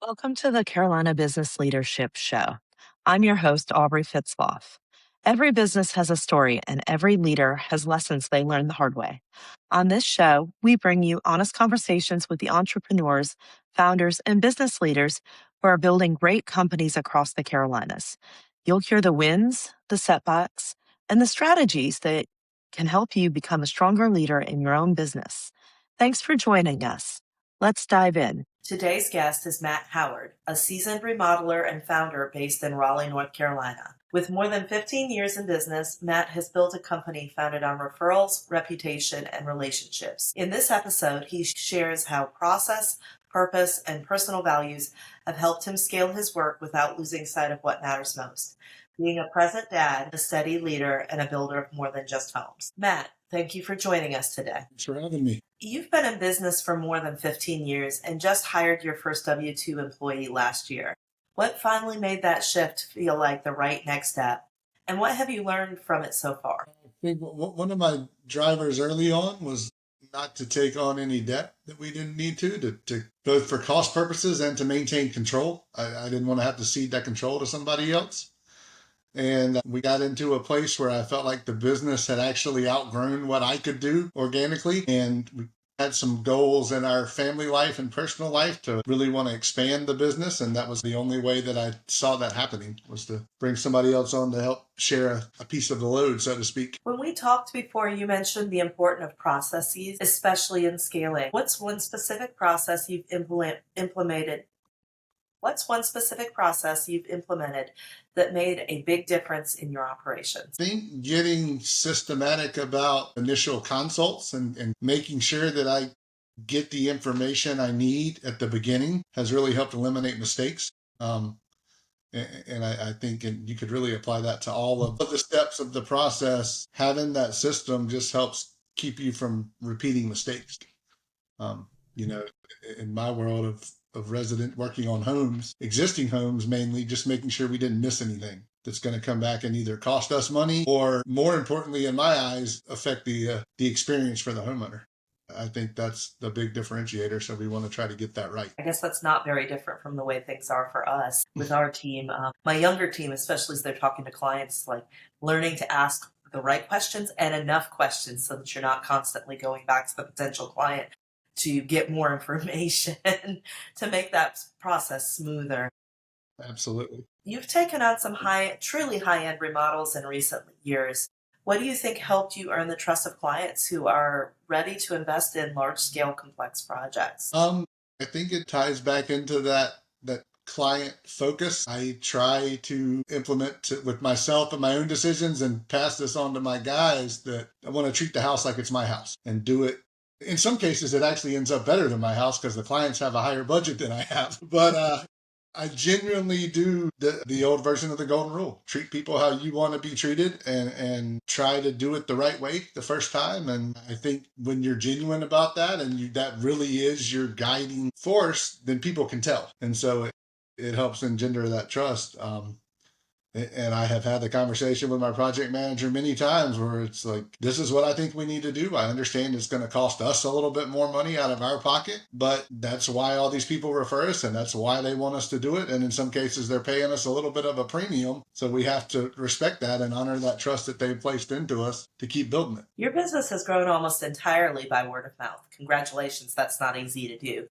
Welcome to the Carolina Business Leadership Show. I'm your host, Aubrey Fitzloff. Every business has a story, and every leader has lessons they learned the hard way. On this show, we bring you honest conversations with the entrepreneurs, founders, and business leaders who are building great companies across the Carolinas. You'll hear the wins, the setbacks, and the strategies that can help you become a stronger leader in your own business. Thanks for joining us. Let's dive in. Today's guest is Matt Howard, a seasoned remodeler and founder based in Raleigh, North Carolina. With more than 15 years in business, Matt has built a company founded on referrals, reputation, and relationships. In this episode, he shares how process, purpose, and personal values have helped him scale his work without losing sight of what matters most: being a present dad, a steady leader, and a builder of more than just homes. Matt, thank you for joining us today. Thanks for having me. You've been in business for more than 15 years and just hired your first W-2 employee last year. What finally made that shift feel like the right next step? And what have you learned from it so far? I think one of my drivers early on was not to take on any debt that we didn't need to both for cost purposes and to maintain control. I didn't want to have to cede that control to somebody else. And we got into a place where I felt like the business had actually outgrown what I could do organically. And we had some goals in our family life and personal life to really want to expand the business. And that was the only way that I saw that happening, was to bring somebody else on to help share a piece of the load, so to speak. When we talked before, you mentioned the importance of processes, especially in scaling. What's one specific process you've implemented? What's one specific process you've implemented that made a big difference in your operations? I think getting systematic about initial consults and making sure that I get the information I need at the beginning has really helped eliminate mistakes. And I think you could really apply that to all of the steps of the process. Having that system just helps keep you from repeating mistakes. In my world of resident working on homes, existing homes mainly, just making sure we didn't miss anything that's going to come back and either cost us money or, more importantly, in my eyes, affect the experience for the homeowner. I think that's the big differentiator, so we want to try to get that right. I guess that's not very different from the way things are for us with our team. My younger team, especially as they're talking to clients, like learning to ask the right questions and enough questions so that you're not constantly going back to the potential client to get more information to make that process smoother. Absolutely. You've taken on some truly high-end remodels in recent years. What do you think helped you earn the trust of clients who are ready to invest in large-scale complex projects? I think it ties back into that client focus. I try to implement with myself and my own decisions and pass this on to my guys, that I want to treat the house like it's my house and do it. In some cases, it actually ends up better than my house because the clients have a higher budget than I have. But I genuinely do the old version of the golden rule. Treat people how you want to be treated and try to do it the right way the first time. And I think when you're genuine about that and that really is your guiding force, then people can tell. And so it helps engender that trust. And I have had the conversation with my project manager many times where it's like, this is what I think we need to do. I understand it's going to cost us a little bit more money out of our pocket, but that's why all these people refer us and that's why they want us to do it. And in some cases, they're paying us a little bit of a premium. So we have to respect that and honor that trust that they've placed into us to keep building it. Your business has grown almost entirely by word of mouth. Congratulations. That's not easy to do.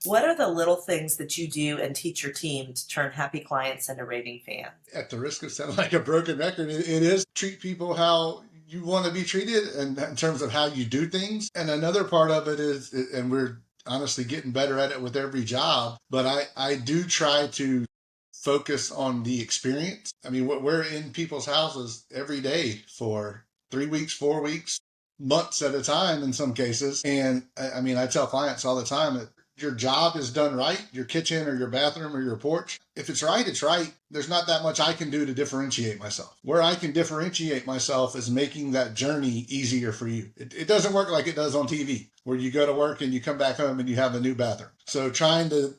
What are the little things that you do and teach your team to turn happy clients into raving fans? At the risk of sounding like a broken record, it is treat people how you want to be treated and in terms of how you do things. And another part of it is, and we're honestly getting better at it with every job, but I do try to focus on the experience. I mean, we're in people's houses every day for 3 weeks, 4 weeks, months at a time in some cases. And I mean, I tell clients all the time that your job is done right, your kitchen or your bathroom or your porch. If it's right, it's right. There's not that much I can do to differentiate myself. Where I can differentiate myself is making that journey easier for you. It doesn't work like it does on TV, where you go to work and you come back home and you have a new bathroom. So trying to,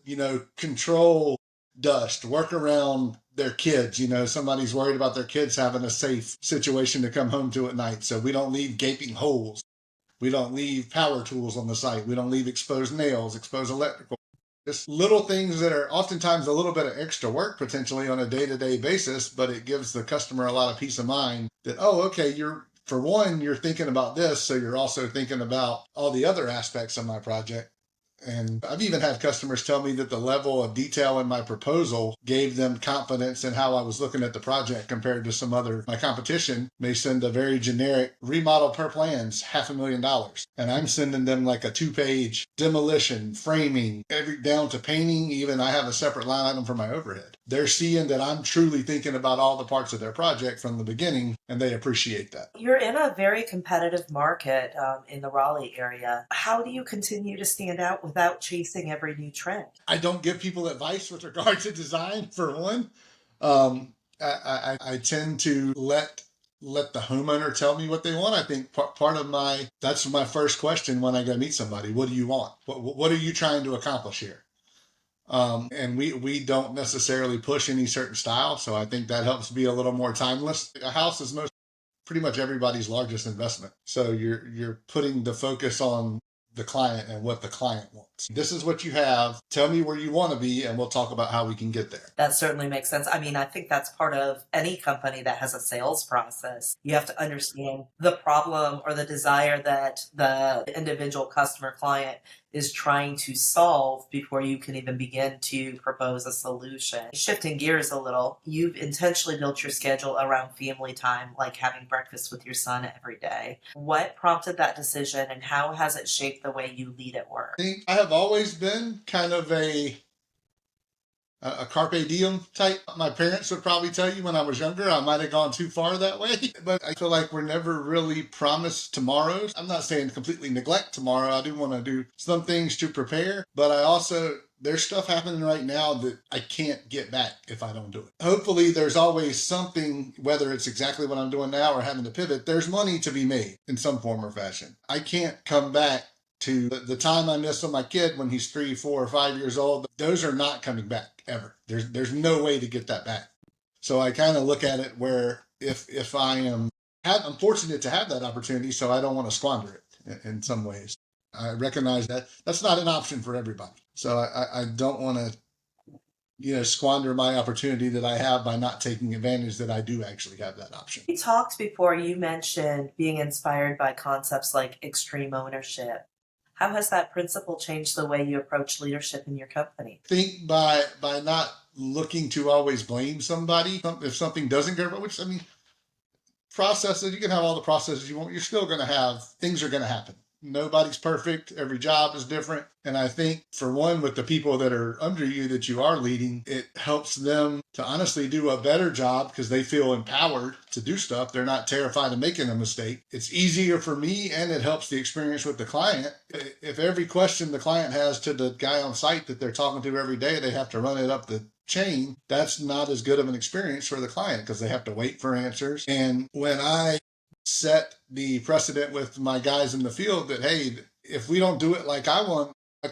control dust, work around their kids. Somebody's worried about their kids having a safe situation to come home to at night. So we don't leave gaping holes. We don't leave power tools on the site. We don't leave exposed nails, exposed electrical. Just little things that are oftentimes a little bit of extra work potentially on a day-to-day basis, but it gives the customer a lot of peace of mind that, oh, okay, for one, you're thinking about this, so you're also thinking about all the other aspects of my project. And I've even had customers tell me that the level of detail in my proposal gave them confidence in how I was looking at the project compared to some other. My competition may send a very generic remodel per plan's $500,000. And I'm sending them like a 2-page demolition, framing, every down to painting. Even I have a separate line item for my overhead. They're seeing that I'm truly thinking about all the parts of their project from the beginning, and they appreciate that. You're in a very competitive market in the Raleigh area. How do you continue to stand out without chasing every new trend? I don't give people advice with regard to design, for one. I tend to let the homeowner tell me what they want. I think part of that's my first question when I go meet somebody. What do you want? What are you trying to accomplish here? And we don't necessarily push any certain style, so I think that helps be a little more timeless. A house is pretty much everybody's largest investment, so you're putting the focus on the client and what the client wants. This is what you have. Tell me where you want to be, and we'll talk about how we can get there. That certainly makes sense. I mean, I think that's part of any company that has a sales process. You have to understand the problem or the desire that the individual customer client is trying to solve before you can even begin to propose a solution. Shifting gears a little, you've intentionally built your schedule around family time, like having breakfast with your son every day. What prompted that decision, and how has it shaped the way you lead at work? I think I have always been kind of a carpe diem type. My parents would probably tell you when I was younger, I might have gone too far that way, but I feel like we're never really promised tomorrows. I'm not saying completely neglect tomorrow. I do want to do some things to prepare, but there's stuff happening right now that I can't get back if I don't do it. Hopefully there's always something, whether it's exactly what I'm doing now or having to pivot, there's money to be made in some form or fashion. I can't come back to the time I missed on my kid when he's 3, 4, or 5 years old. Those are not coming back ever. There's no way to get that back. So I kind of look at it where if I'm fortunate to have that opportunity, so I don't want to squander it in some ways. I recognize that that's not an option for everybody. So I don't want to squander my opportunity that I have by not taking advantage that I do actually have that option. We talked before, you mentioned being inspired by concepts like extreme ownership. How has that principle changed the way you approach leadership in your company? I think by not looking to always blame somebody if something doesn't go right, which, I mean, processes, you can have all the processes you want, you're still going to have, things are going to happen. Nobody's perfect. Every job is different. And I think, for one, with the people that are under you that you are leading, it helps them to honestly do a better job because they feel empowered to do stuff. They're not terrified of making a mistake. It's easier for me, and it helps the experience with the client. If every question the client has to the guy on site that they're talking to every day, they have to run it up the chain, that's not as good of an experience for the client because they have to wait for answers. And when I set the precedent with my guys in the field that, hey, if we don't do it like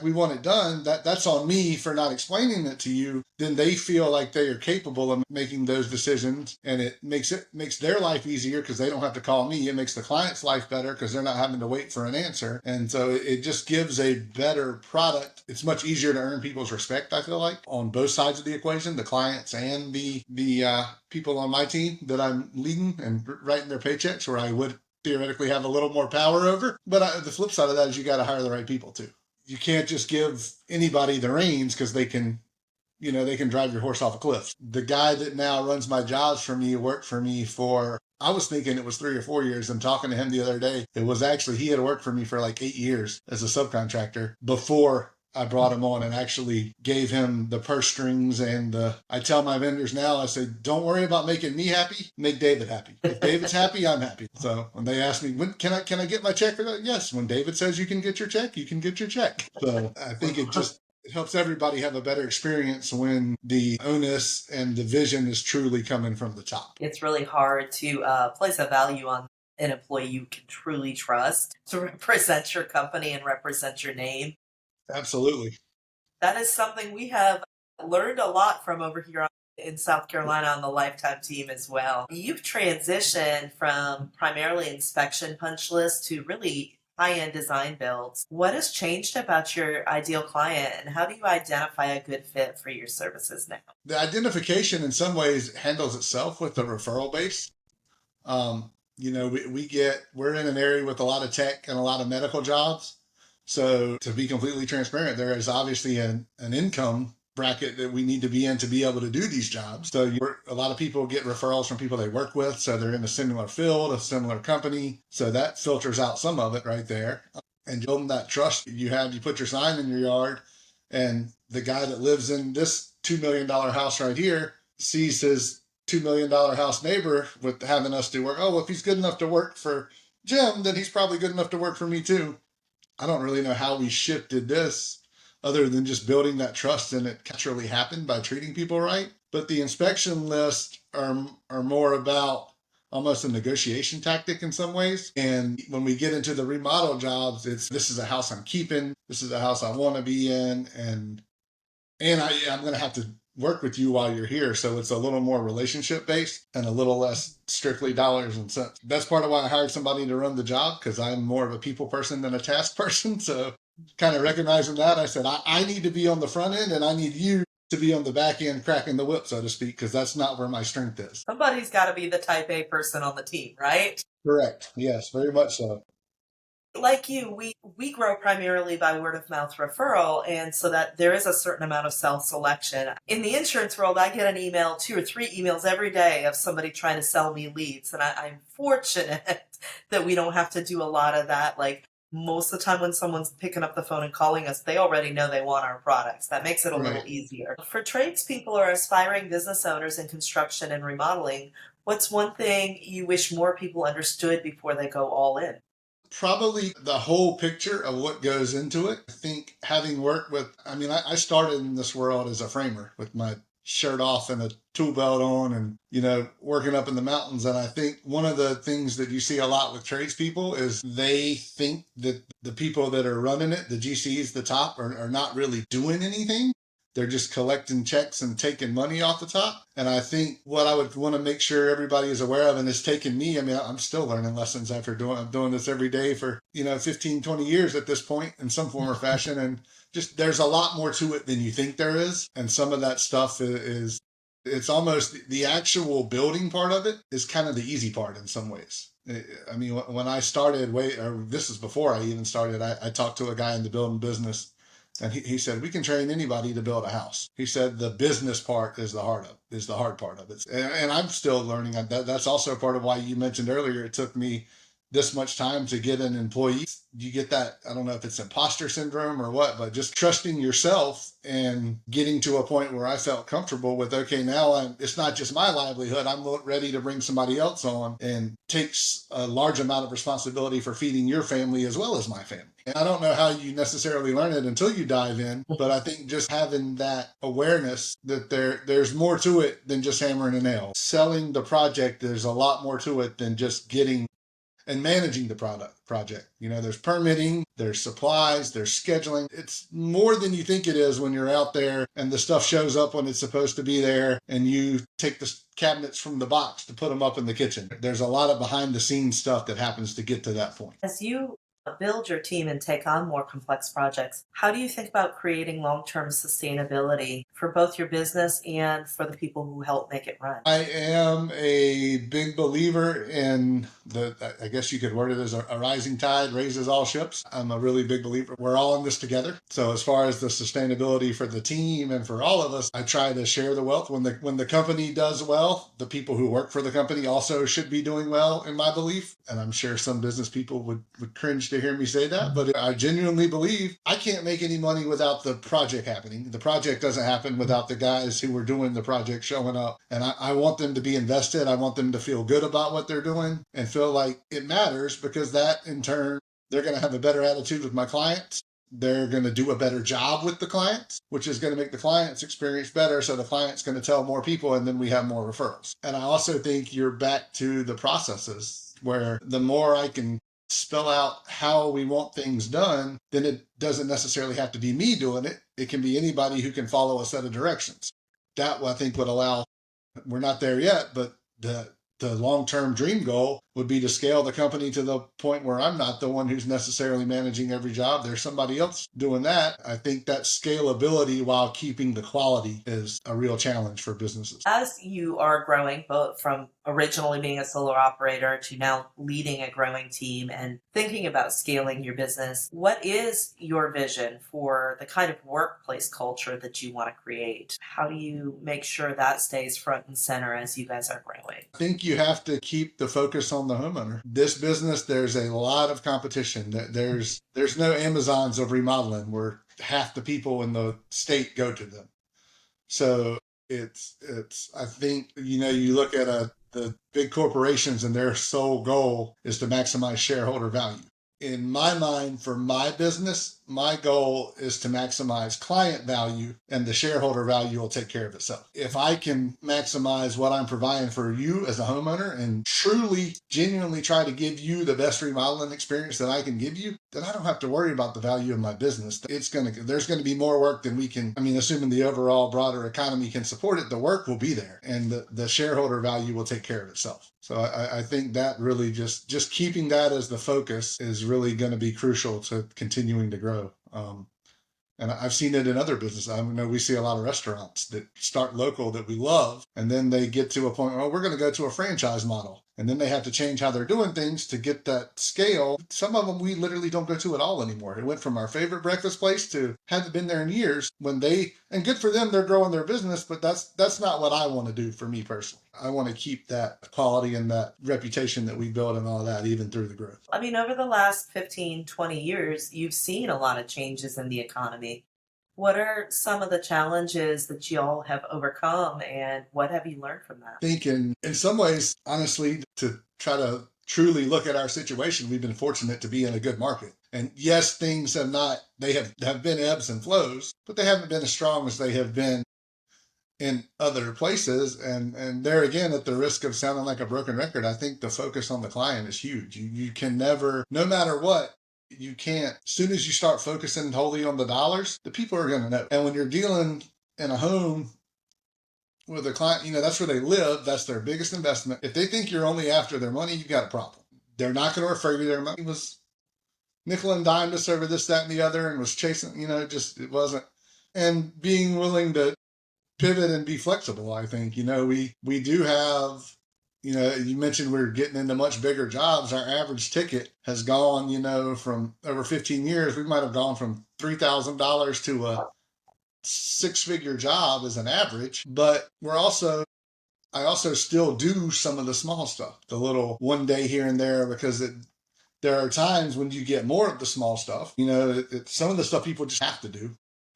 we want it done, that's on me for not explaining it to you, then they feel like they are capable of making those decisions, and it makes their life easier because they don't have to call me. It makes the client's life better because they're not having to wait for an answer. And so it just gives a better product. It's much easier to earn people's respect, I feel like, on both sides of the equation, the clients and the people on my team that I'm leading and writing their paychecks, where I would theoretically have a little more power over. But the flip side of that is you got to hire the right people too. You can't just give anybody the reins because they can drive your horse off a cliff. The guy that now runs my jobs for me worked for me for, I was thinking it was 3 or 4 years. I'm talking to him the other day. It was actually, he had worked for me for like 8 years as a subcontractor before I brought him on and actually gave him the purse strings. And I tell my vendors now, I say, don't worry about making me happy, make David happy. If David's happy, I'm happy. So when they ask me, when can I get my check for that? Yes, when David says you can get your check, you can get your check. So I think it helps everybody have a better experience when the onus and the vision is truly coming from the top. It's really hard to place a value on an employee you can truly trust to represent your company and represent your name. Absolutely. That is something we have learned a lot from over here in South Carolina on the Lifetime team as well. You've transitioned from primarily inspection punch lists to really high-end design builds. What has changed about your ideal client, and how do you identify a good fit for your services now? The identification in some ways handles itself with the referral base. We're in an area with a lot of tech and a lot of medical jobs. So to be completely transparent, there is obviously an income bracket that we need to be in to be able to do these jobs. So a lot of people get referrals from people they work with. So they're in a similar field, a similar company. So that filters out some of it right there. And building that trust you put your sign in your yard, and the guy that lives in this $2 million house right here sees his $2 million house neighbor with having us do work. Oh, well, if he's good enough to work for Jim, then he's probably good enough to work for me too. I don't really know how we shifted this other than just building that trust, and it naturally happened by treating people right. But the inspection lists are more about almost a negotiation tactic in some ways. And when we get into the remodel jobs, this is a house I'm keeping. This is a house I want to be in. And I'm going to have to work with you while you're here. So it's a little more relationship based and a little less strictly dollars and cents. That's part of why I hired somebody to run the job, because I'm more of a people person than a task person. So kind of recognizing that, I said, I need to be on the front end, and I need you to be on the back end cracking the whip, so to speak, because that's not where my strength is. Somebody's got to be the type A person on the team, right? Correct. Yes, very much so. Like you, we grow primarily by word of mouth referral, and so that there is a certain amount of self-selection. In the insurance world, I get an email, 2 or 3 emails every day of somebody trying to sell me leads, and I'm fortunate that we don't have to do a lot of that. Like, most of the time when someone's picking up the phone and calling us, they already know they want our products. That makes it a little easier. For tradespeople or aspiring business owners in construction and remodeling, what's one thing you wish more people understood before they go all in? Probably the whole picture of what goes into it. I think having worked with, I started in this world as a framer with my shirt off and a tool belt on, and, working up in the mountains. And I think one of the things that you see a lot with tradespeople is they think that the people that are running it, the GCs, the top, are not really doing anything. They're just collecting checks and taking money off the top. And I think what I would want to make sure everybody is aware of, and it's taken me, I'm still learning lessons after I'm doing this every day for, 15, 20 years at this point in some form or fashion. And just there's a lot more to it than you think there is. And some of that stuff it's almost the actual building part of it is kind of the easy part in some ways. When I started, this is before I even started, I talked to a guy in the building business. And he said, we can train anybody to build a house. He said, the business part is the hard part of it. And I'm still learning. That's also part of why you mentioned earlier, it took me this much time to get an employee. You get that, I don't know if it's imposter syndrome or what, but just trusting yourself and getting to a point where I felt comfortable with, okay, now it's not just my livelihood. I'm ready to bring somebody else on, and takes a large amount of responsibility for feeding your family as well as my family. And I don't know how you necessarily learn it until you dive in, but I think just having that awareness that there's more to it than just hammering a nail. Selling the project, there's a lot more to it than just getting and managing the project. There's permitting, there's supplies, there's scheduling. It's more than you think it is when you're out there and the stuff shows up when it's supposed to be there, and you take the cabinets from the box to put them up in the kitchen. There's a lot of behind the scenes stuff that happens to get to that point. As you build your team and take on more complex projects, how do you think about creating long-term sustainability for both your business and for the people who help make it run? I am a big believer in I guess you could word it as a rising tide raises all ships. I'm a really big believer. We're all in this together. So as far as the sustainability for the team and for all of us, I try to share the wealth. When the company does well, the people who work for the company also should be doing well, in my belief. And I'm sure some business people would cringe to hear me say that, but I genuinely believe I can't make any money without the project happening. The project doesn't happen without the guys who were doing the project showing up. And I want them to be invested. I want them to feel good about what they're doing and feel like it matters, because that in turn, they're going to have a better attitude with my clients. They're going to do a better job with the clients, which is going to make the client's experience better. So the client's going to tell more people, and then we have more referrals. And I also think you're back to the processes, where the more I can spell out how we want things done, then it doesn't necessarily have to be me doing it. It can be anybody who can follow a set of directions. That, I think, would allow, we're not there yet, but the long-term dream goal would be to scale the company to the point where I'm not the one who's necessarily managing every job. There's somebody else doing that. I think that scalability while keeping the quality is a real challenge for businesses. As you are growing, both from originally being a solo operator to now leading a growing team and thinking about scaling your business, what is your vision for the kind of workplace culture that you want to create? How do you make sure that stays front and center as you guys are growing? I think you have to keep the focus on the homeowner. This business, there's a lot of competition. There's no Amazons of remodeling where half the people in the state go to them. So it's I think, you look at the big corporations and their sole goal is to maximize shareholder value. In my mind, for my business, my goal is to maximize client value, and the shareholder value will take care of itself. If I can maximize what I'm providing for you as a homeowner and truly, genuinely try to give you the best remodeling experience that I can give you, then I don't have to worry about the value of my business. There's going to be more work than we can, assuming the overall broader economy can support it, the work will be there, and the shareholder value will take care of itself. So I think that really just keeping that as the focus is really going to be crucial to continuing to grow. And I've seen it in other businesses. I know we see a lot of restaurants that start local that we love, and then they get to a point, oh, we're going to go to a franchise model. And then they have to change how they're doing things to get that scale. Some of them we literally don't go to at all anymore. It went from our favorite breakfast place to haven't been there in years and good for them, they're growing their business, but that's not what I want to do for me personally. I want to keep that quality and that reputation that we built and all that, even through the growth. Over the last 15, 20 years, you've seen a lot of changes in the economy. What are some of the challenges that y'all have overcome, and what have you learned from that? I think in some ways, honestly, to try to truly look at our situation, we've been fortunate to be in a good market. And yes, things have been ebbs and flows, but they haven't been as strong as they have been in other places. And there again, at the risk of sounding like a broken record, I think the focus on the client is huge. You can never, no matter what, you can't, as soon as you start focusing wholly on the dollars, the people are going to know. And when you're dealing in a home with a client, that's where they live. That's their biggest investment. If they think you're only after their money, you've got a problem. They're not going to refer you their money. It was nickel and dime to serve this, that, and the other, and was chasing, it wasn't. And being willing to pivot and be flexible, I think. We do have, you mentioned we're getting into much bigger jobs. Our average ticket has gone, from over 15 years, we might have gone from $3,000 to a six-figure job as an average. But I also still do some of the small stuff, the little one day here and there, because there are times when you get more of the small stuff. Some of the stuff people just have to do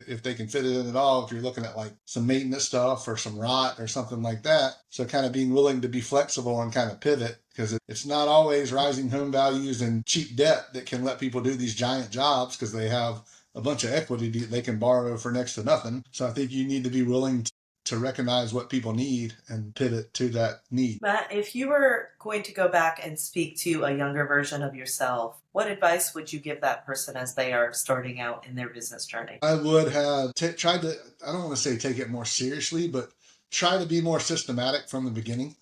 if they can fit it in at all, if you're looking at like some maintenance stuff or some rot or something like that. So kind of being willing to be flexible and kind of pivot, because it's not always rising home values and cheap debt that can let people do these giant jobs, because they have a bunch of equity they can borrow for next to nothing. So I think you need to be willing to recognize what people need and pivot to that need. Matt, if you were going to go back and speak to a younger version of yourself, what advice would you give that person as they are starting out in their business journey? I would have tried to, I don't want to say take it more seriously, but try to be more systematic from the beginning.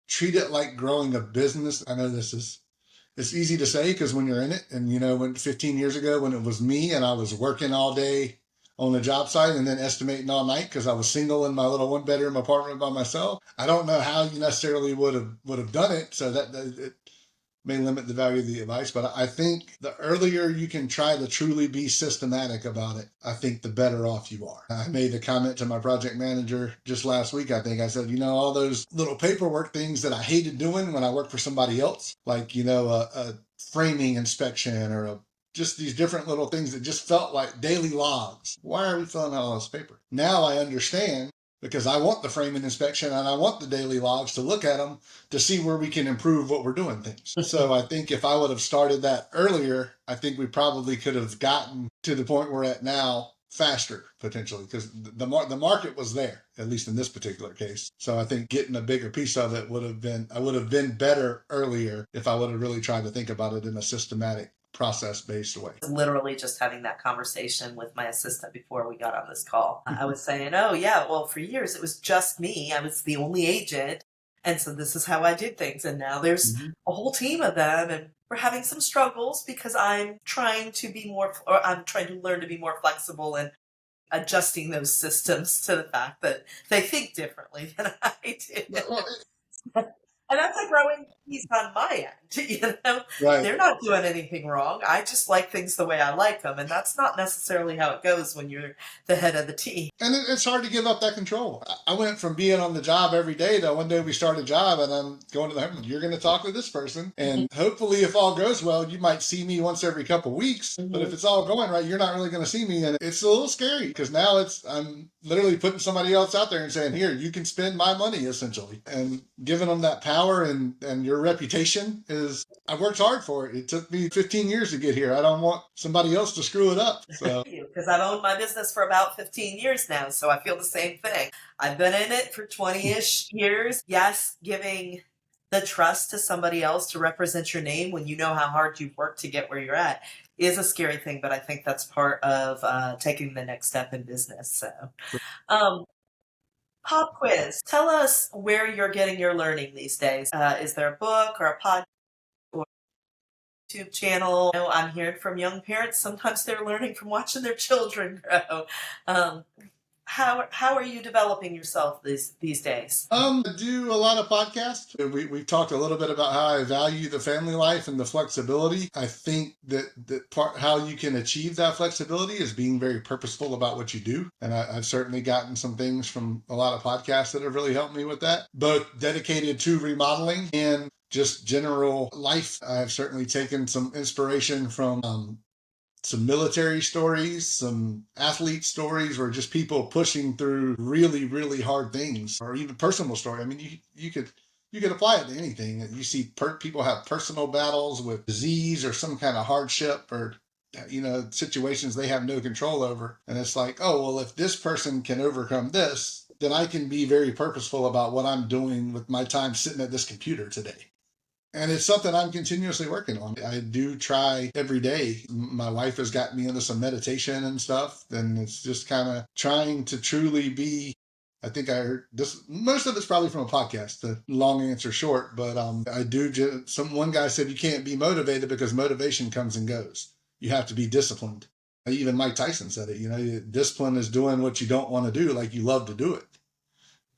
Treat it like growing a business. I know it's easy to say because when you're in it, and when 15 years ago when it was me and I was working all day on the job site and then estimating all night because I was single in my little one bedroom apartment by myself, I don't know how you necessarily would have done it. So that it may limit the value of the advice, but I think the earlier you can try to truly be systematic about it, I think the better off you are. I made a comment to my project manager just last week. I think I said, all those little paperwork things that I hated doing when I worked for somebody else, like, a framing inspection or just these different little things that just felt like daily logs. Why are we filling out all this paper? Now I understand, because I want the framing inspection and I want the daily logs to look at them to see where we can improve what we're doing things. So I think if I would have started that earlier, I think we probably could have gotten to the point we're at now faster, potentially, because the market was there, at least in this particular case. So I think getting a bigger piece of it I would have been better earlier if I would have really tried to think about it in a systematic, process-based way. Literally just having that conversation with my assistant before we got on this call. I was saying, oh yeah, well, for years it was just me. I was the only agent. And so this is how I did things. And now there's Mhm. a whole team of them, and we're having some struggles because I'm trying to learn to be more flexible and adjusting those systems to the fact that they think differently than I do. Well, And that's a growing piece on my end. right. They're not doing anything wrong. I just like things the way I like them, and that's not necessarily how it goes when you're the head of the team. And it's hard to give up that control. I went from being on the job every day to one day we start a job and I'm going to them, you're going to talk with this person. And hopefully, if all goes well, you might see me once every couple of weeks. But if it's all going right, you're not really going to see me. And it's a little scary because now I'm literally putting somebody else out there and saying, here, you can spend my money essentially. And giving them that power and your reputation I worked hard for it. It took me 15 years to get here. I don't want somebody else to screw it up. So Because I've owned my business for about 15 years now, so I feel the same thing. I've been in it for 20-ish years. Yes, giving the trust to somebody else to represent your name when you know how hard you've worked to get where you're at is a scary thing, but I think that's part of taking the next step in business. So, um, pop quiz. Tell us where you're getting your learning these days. Is there a book or a podcast or YouTube channel? I'm hearing from young parents. Sometimes they're learning from watching their children grow. Um, how are you developing yourself these days? I do a lot of podcasts. We've talked a little bit about how I value the family life and the flexibility. I think that part how you can achieve that flexibility is being very purposeful about what you do. And I've certainly gotten some things from a lot of podcasts that have really helped me with that, both dedicated to remodeling and just general life. I've certainly taken some inspiration from some military stories, some athlete stories, or just people pushing through really, really hard things, or even personal story. I mean, you could apply it to anything. You see people have personal battles with disease or some kind of hardship or situations they have no control over, and it's like, oh well, if this person can overcome this, then I can be very purposeful about what I'm doing with my time sitting at this computer today. And it's something I'm continuously working on. I do try every day. My wife has gotten me into some meditation and stuff. And it's just kind of trying to truly be. I think I heard this. Most of it's probably from a podcast. The long answer short, but I do. One guy said you can't be motivated because motivation comes and goes. You have to be disciplined. Even Mike Tyson said it. Discipline is doing what you don't want to do, like you love to do it.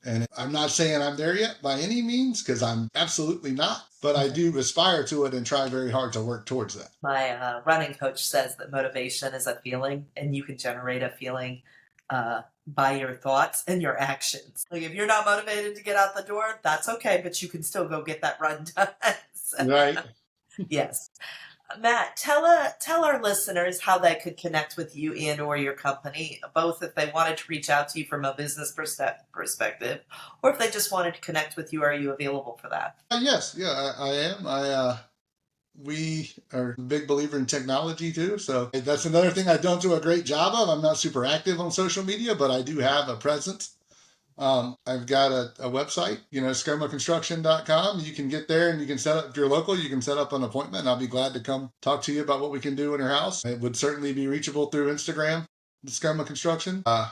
And I'm not saying I'm there yet by any means, because I'm absolutely not, but I do aspire to it and try very hard to work towards that. My running coach says that motivation is a feeling, and you can generate a feeling by your thoughts and your actions. Like if you're not motivated to get out the door, that's okay, but you can still go get that run done. So, Right. yes. Matt, tell our listeners how they could connect with you and or your company, both if they wanted to reach out to you from a business perspective, or if they just wanted to connect with you. Are you available for that? Yes, yeah, I am. We are a big believer in technology too, so that's another thing I don't do a great job of. I'm not super active on social media, but I do have a presence. I've got a website, SCOMAconstruction.com. You can get there and you can set up, if you're local, you can set up an appointment and I'll be glad to come talk to you about what we can do in your house. It would certainly be reachable through Instagram, SCOMA Construction. I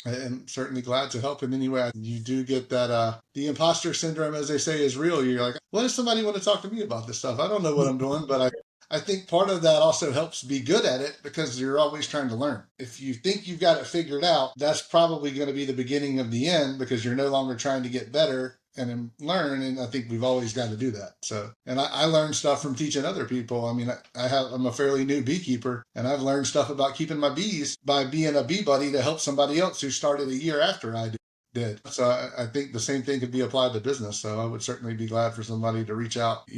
am certainly glad to help in any way. You do get that, the imposter syndrome, as they say, is real. You're like, what if somebody want to talk to me about this stuff? I don't know what I'm doing, but I think part of that also helps be good at it because you're always trying to learn. If you think you've got it figured out, that's probably going to be the beginning of the end because you're no longer trying to get better and learn. And I think we've always got to do that. So, and I learned stuff from teaching other people. I mean, I'm a fairly new beekeeper and I've learned stuff about keeping my bees by being a bee buddy to help somebody else who started a year after I did. So I think the same thing could be applied to business. So I would certainly be glad for somebody to reach out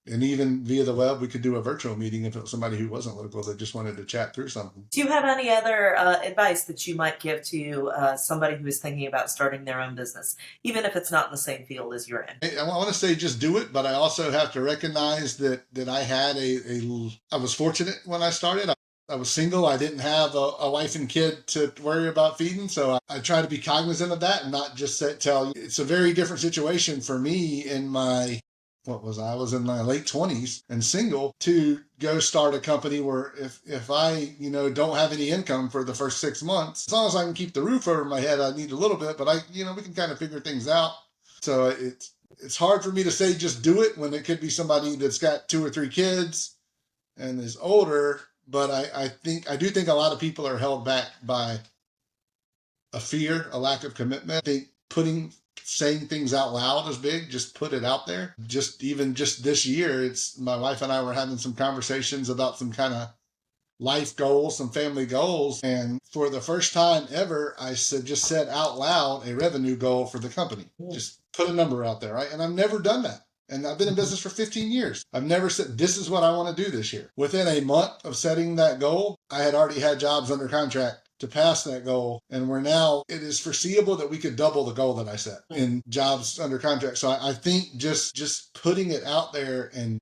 and even via the web, we could do a virtual meeting if it was somebody who wasn't local that just wanted to chat through something. Do you have any other advice that you might give to somebody who is thinking about starting their own business, even if it's not in the same field as you're in? I want to say just do it, but I also have to recognize that I had I was fortunate when I started. I was single. I didn't have a wife and kid to worry about feeding. So I try to be cognizant of that and not just tell you. It's a very different situation for me in my I was in my late 20s and single to go start a company where if I, don't have any income for the first 6 months, as long as I can keep the roof over my head, I need a little bit, but we can kind of figure things out. So it's hard for me to say just do it when it could be somebody that's got 2 or 3 kids and is older. But I do think a lot of people are held back by a fear, a lack of commitment. I think saying things out loud is big. Just put it out there. Just this year, it's my wife and I were having some conversations about some kind of life goals, some family goals. And for the first time ever, I just said out loud a revenue goal for the company. Just put a number out there, right? And I've never done that. And I've been in business for 15 years. I've never said, this is what I want to do this year. Within a month of setting that goal, I had already had jobs under contract to pass that goal. And it is foreseeable that we could double the goal that I set in jobs under contract. So I think just putting it out there and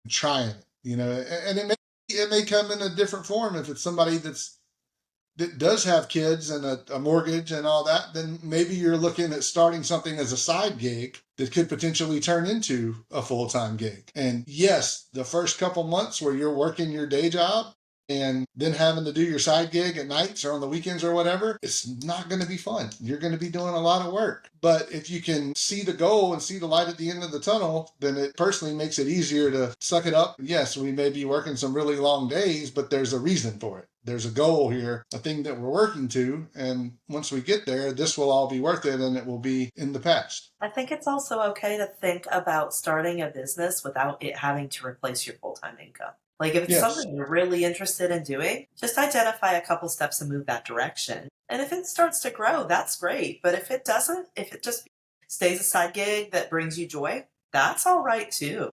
trying it, and it may come in a different form. If it's somebody that does have kids and a mortgage and all that, then maybe you're looking at starting something as a side gig that could potentially turn into a full-time gig. And yes, the first couple months where you're working your day job and then having to do your side gig at nights or on the weekends or whatever, it's not going to be fun. You're going to be doing a lot of work. But if you can see the goal and see the light at the end of the tunnel, then it personally makes it easier to suck it up. Yes, we may be working some really long days, but there's a reason for it. There's a goal here, a thing that we're working to. And once we get there, this will all be worth it and it will be in the past. I think it's also okay to think about starting a business without it having to replace your full-time income. Like if it's something you're really interested in doing, just identify a couple steps and move that direction. And if it starts to grow, that's great. But if it doesn't, if it just stays a side gig that brings you joy, that's all right too.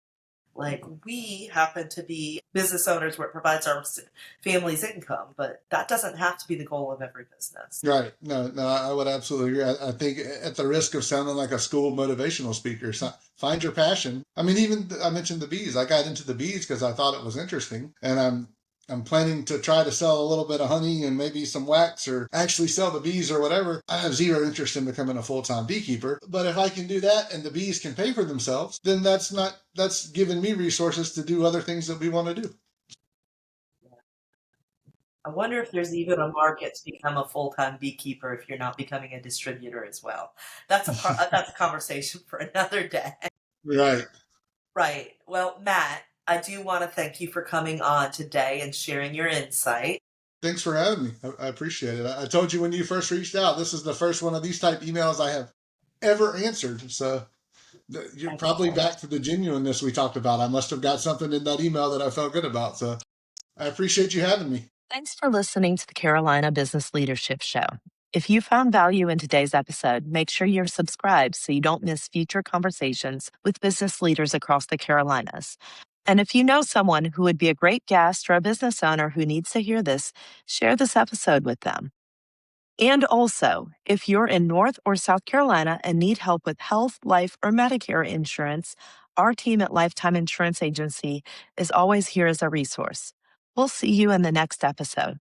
Like we happen to be business owners where it provides our family's income, but that doesn't have to be the goal of every business. Right. No, I would absolutely agree. I think at the risk of sounding like a school motivational speaker, find your passion. I mean, even I mentioned the bees. I got into the bees because I thought it was interesting, and I'm planning to try to sell a little bit of honey and maybe some wax or actually sell the bees or whatever. I have zero interest in becoming a full-time beekeeper. But if I can do that and the bees can pay for themselves, then that's giving me resources to do other things that we want to do. I wonder if there's even a market to become a full-time beekeeper if you're not becoming a distributor as well. That's a conversation for another day. Right. Right. Well, Matt, I do want to thank you for coming on today and sharing your insight. Thanks for having me. I appreciate it. I told you when you first reached out, this is the first one of these type emails I have ever answered. So you're probably back to the genuineness we talked about. I must have got something in that email that I felt good about. So I appreciate you having me. Thanks for listening to the Carolina Business Leadership Show. If you found value in today's episode, make sure you're subscribed so you don't miss future conversations with business leaders across the Carolinas. And if you know someone who would be a great guest or a business owner who needs to hear this, share this episode with them. And also, if you're in North or South Carolina and need help with health, life, or Medicare insurance, our team at Lifetime Insurance Agency is always here as a resource. We'll see you in the next episode.